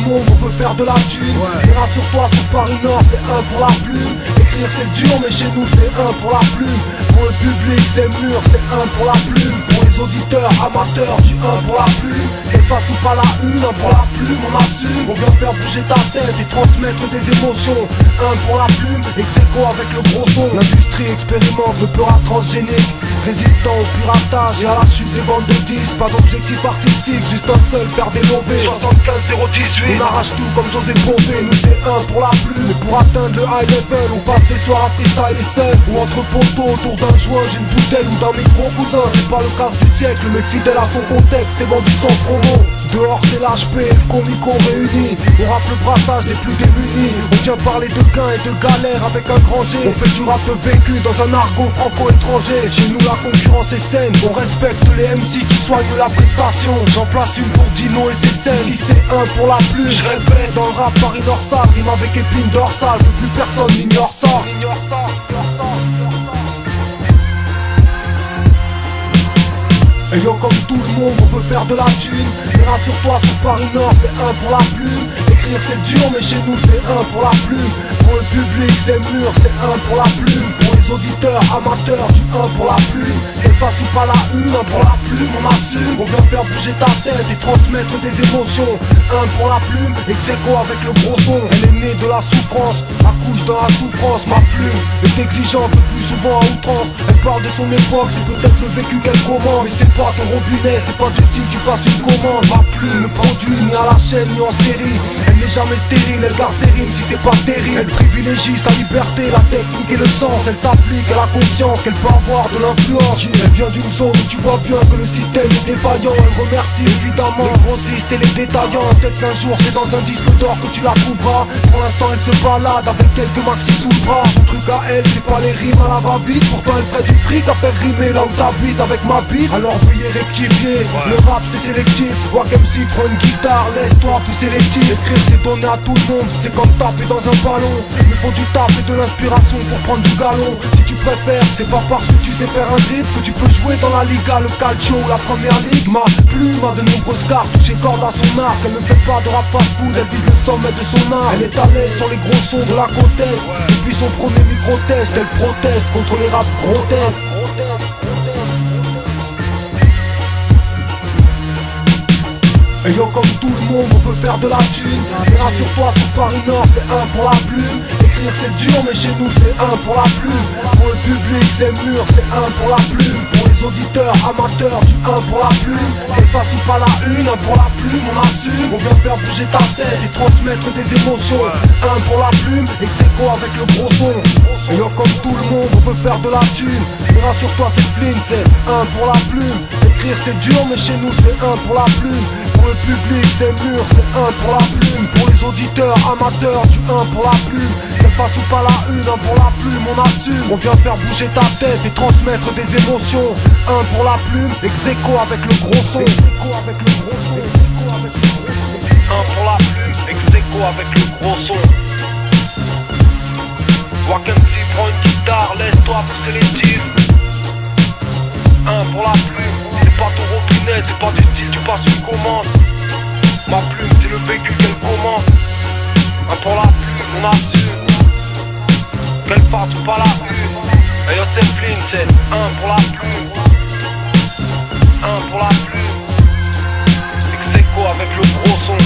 le monde, on veut faire de la thune. Et rassure-toi, sur Paris Nord, c'est un pour la plume. Écrire c'est dur, mais chez nous c'est un pour la plume. Pour le public c'est mûr, c'est un pour la plume. Pour les auditeurs, amateurs, du un pour la plume. Efface ou pas la une, un pour la plume, on assume. On vient faire bouger ta tête et transmettre des émotions. Un pour la plume, ex-aequo avec le gros son. L'industrie expérimente le peur transgénique, résistant au piratage et à la chute des ventes de disques. Pas d'objectif artistique, juste un seul, faire des lovés. 75-018, on arrache tout comme José Bové. Nous c'est un pour la plume, et pour atteindre le high level, on passe des soirs à freestyle et seul. Ou entre poteaux, autour d'un joint, d'une bouteille ou d'un micro cousin. C'est pas le casse du siècle, mais fidèle à son contexte, c'est vendu sans promo. Dehors c'est l'HP, le comico réuni. On rappe le brassage des plus démunis. On vient parler de gains et de galères avec un grand G. On fait du rap de vécu dans un argot franco-étranger. Chez nous la concurrence est saine, on respecte les MC qui soignent la prestation. J'en place une pour Dino et ses scènes. Si c'est un pour la plume, je répète, dans le rap Paris Nord-Sale, rime avec épine dorsale, que plus personne n'ignore ça. Et yo, comme tout le monde, on veut faire de la thune. Et rassure-toi, sur Paris Nord, c'est un pour la plume. Écrire c'est dur, mais chez nous c'est un pour la plume. Pour le public c'est mûr, c'est un pour la plume. Pour les auditeurs, amateurs, du un pour la plume. Efface ou pas la une, un pour la plume, on assume. On vient faire bouger ta tête et transmettre des émotions. Un pour la plume, ex-aequo avec le gros son. Elle est née de la souffrance, accouche dans la souffrance. Ma plume est exigeante, le plus souvent à outrance. Elle parle de son époque, c'est peut-être le vécu qu'elle commande. Mais c'est pas ton robinet, c'est pas du style, tu passes une commande. Ma plume ne produit ni à la chaîne ni en série. Elle n'est jamais stérile, elle garde ses rimes si c'est pas terrible. Elle privilégie sa liberté, la technique et le sens. Elle s'applique à la conscience qu'elle peut avoir de l'influence. Elle vient d'une zone où tu vois bien que le système est défaillant. Elle remercie évidemment les grossistes et les détaillants. Peut-être qu'un jour c'est dans un disque d'or que tu la trouveras. Pour l'instant elle se balade avec quelques maxi sous le bras. Son truc à elle c'est pas les rimes à la va-vite. Pourtant elle ferait du fric à faire rimer là où t'habites avec ma bite. Alors veuillez rectifier, le rap c'est sélectif. Wack MC prend une guitare, laisse-toi pousser les tirs. Écrire c'est donner à tout le monde, c'est comme taper dans un ballon. Il faut du taf et de l'inspiration pour prendre du galon. Si tu préfères, c'est pas parce que tu sais faire un dribble que tu peux jouer dans la Liga, le Calcio ou la première ligue. Ma plume a de nombreuses cartes, touché corde à son arc. Elle ne fait pas de rap fast-food, elle vise le sommet de son art. Elle est à l'aise sur les gros sons de la côte est. Depuis son premier micro-test, elle proteste contre les raps grotesques. Et yo, comme tout le monde, on veut faire de la thune. Et rassure-toi, sur Paris Nord, c'est un pour la plume. Écrire c'est dur, mais chez nous c'est un pour la plume. Pour le public c'est mûr, c'est un pour la plume. Pour les auditeurs, amateurs, du un pour la plume. Efface ou pas la une, un pour la plume, on assume. On vient faire bouger ta tête et transmettre des émotions. Un pour la plume, ex-aequo avec le gros son. Et yo, comme tout le monde, on veut faire de la thune. Et rassure-toi, c'est Flynn, c'est un pour la plume. Écrire c'est dur, mais chez nous c'est un pour la plume. Pour le public c'est mûr, c'est un pour la plume. Pour les auditeurs, amateurs, du un pour la plume. Qu'elle fasse ou pas la une, un pour la plume, on assume. On vient faire bouger ta tête et transmettre des émotions. Un pour la plume, ex-aequo avec le gros son. Un pour la plume, ex-aequo avec le gros son. Wack MC prend une guitare, laisse-toi pousser les tirs. Un pour la plume, c'est pas ton robinet, c'est pas du style, tu passes une commande. Ma plume c'est le vécu qu'elle commande. Un pour la plume, on assume. Qu'elle fasse ou pas la une. Et yo c'est Flynn, c'est un pour la plume. Un pour la plume. Ex-aequo avec le gros son.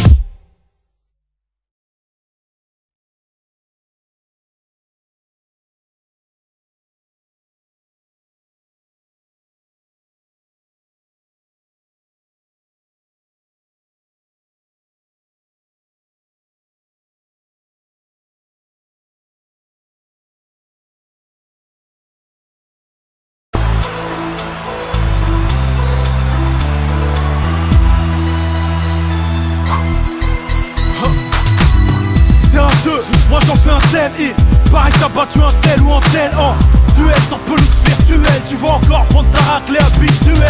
Moi j'en fais un thème, pareil t'as battu un tel ou un tel en duel sur pelouse virtuelle. Tu vas encore prendre ta raclée habituelle.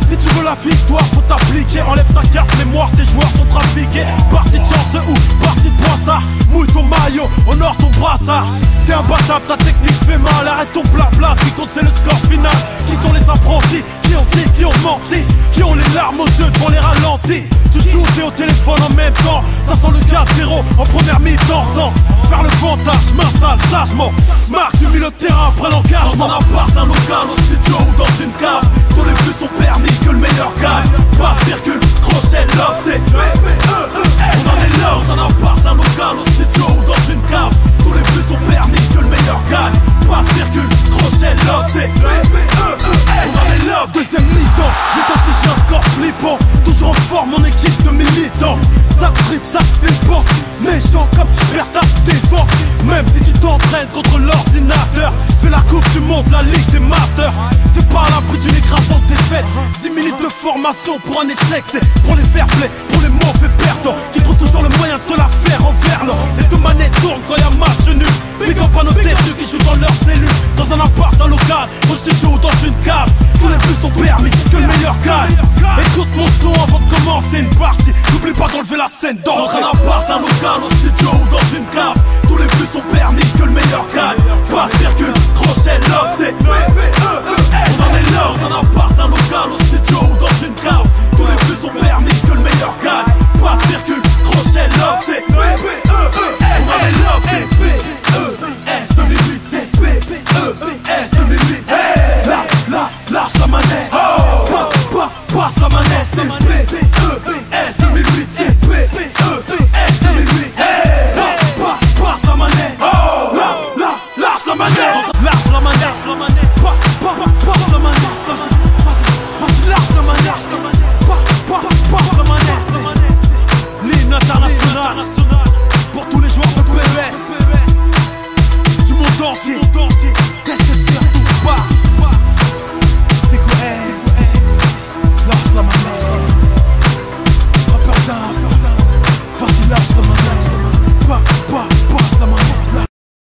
Si tu veux la victoire faut t'appliquer. Enlève ta carte mémoire, tes joueurs sont trafiqués. Partie de chance ou partie de poissard. Mouille ton maillot maillot, honore ton brassard. T'es imbattable, ta technique fait mal. Arrête ton blabla, ce qui compte c'est le score final. Qui sont les apprentis, qui ont dit, qui ont menti, qui ont les larmes aux yeux devant les ralentis. Tu joues, t'es au téléphone en même temps. Ça sent le 4-0 en première mi-temps. Sans faire le vantage, m'installe sagement. Marque, tu mis le terrain après l'engagement. Dans un appart, un local, au studio ou dans une cave. Tous les buts sont permis, que le meilleur gagne. Passe, virgule, crochet, lob, c'est on en est là. Dans un appart, un local, au studio ou dans une cave. Tous les buts sont permis, que le meilleur gagne. Passe, virgule, crochet, lob, c'est on en est là. Deuxième mi-temps, je vais t'afficher un score flippant. Toujours en forme, mon équipe de militants. Ça tripe, ça se dépense. Méchant comme tu perds ta défense. Même si tu t'entraînes contre l'ordinateur. Fais la coupe du monde, la ligue des masters. T'es pas à l'abri d'une écrasante défaite. 10 minutes de formation pour un échec. C'est pour les fair play, pour les mauvais perdants qui trouvent toujours le moyen de te la faire en verlan. Les deux manettes tournent quand y'a match nul. Big up à nos têtes qui jouent dans leur cellule. Dans un appart, un local, au studio ou dans une cave. Tous les buts sont permis, que le meilleur gagne. Écoute mon son avant de commencer une partie. N'oublie pas d'enlever la scène dans un appart, un local, au studio ou dans une